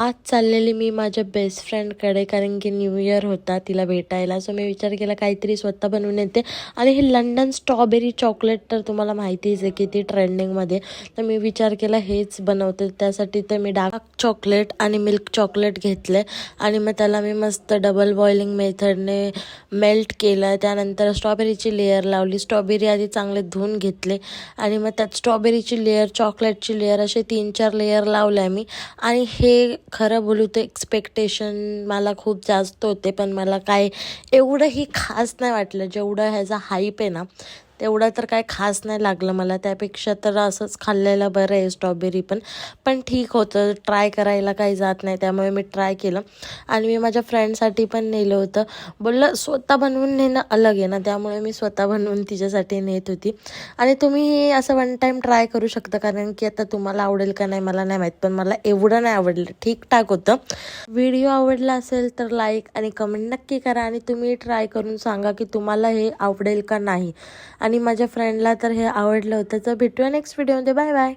आज चाललेली मी माझ्या बेस्ट फ्रेंडकडे, कारण की न्यू इयर होता तिला भेटायला. सो मी विचार केला काहीतरी स्वतः बनवून येते. आणि हे लंडन स्ट्रॉबेरी चॉकलेट तर तुम्हाला माहितीच आहे किती ट्रेंडिंगमध्ये. तर मी विचार केला हेच बनवते. त्यासाठी तर मी डार्क चॉकलेट आणि मिल्क चॉकलेट घेतले आणि मग त्याला मी मस्त डबल बॉइलिंग मेथडने मेल्ट केलं. त्यानंतर स्ट्रॉबेरीची लेअर लावली. स्ट्रॉबेरी आधी चांगले धुवून घेतले आणि मग त्यात स्ट्रॉबेरीची लेअर, चॉकलेटची लेअर असे 3-4 लेअर लावल्या मी. आणि हे खरं बोलू तर एक्सपेक्टेशन मला खूप जास्त होते, पण मला काय एवढंही खास नाही वाटलं. जेवढं ह्याचा हाईप आहे ना तेवढं तर काय खास नाही लागलं मला. त्यापेक्षा तर असंच खाल्लेलं बरं आहे स्ट्रॉबेरी पण ठीक होतं. ट्राय करायला काही जात नाही, त्यामुळे मी ट्राय केलं. आणि मी माझ्या फ्रेंडसाठी पण नेलं होतं. बोललं स्वतः बनवून नेणं अलग आहे ना, त्यामुळे मी स्वतः बनवून तिच्यासाठी नेत होती. आणि तुम्ही असं वन टाईम ट्राय करू शकता, कारण की आता तुम्हाला आवडेल का नाही मला नाही माहीत, पण मला एवढं नाही आवडलं. ठीकठाक होतं. व्हिडिओ आवडला असेल तर लाईक आणि कमेंट नक्की करा आणि तुम्ही ट्राय करून सांगा की तुम्हाला हे आवडेल का नाही. आणि माझ्या फ्रेंडला तर हे आवडलं होतं. तर भेटूया नेक्स्ट व्हिडिओमध्ये. Bye bye.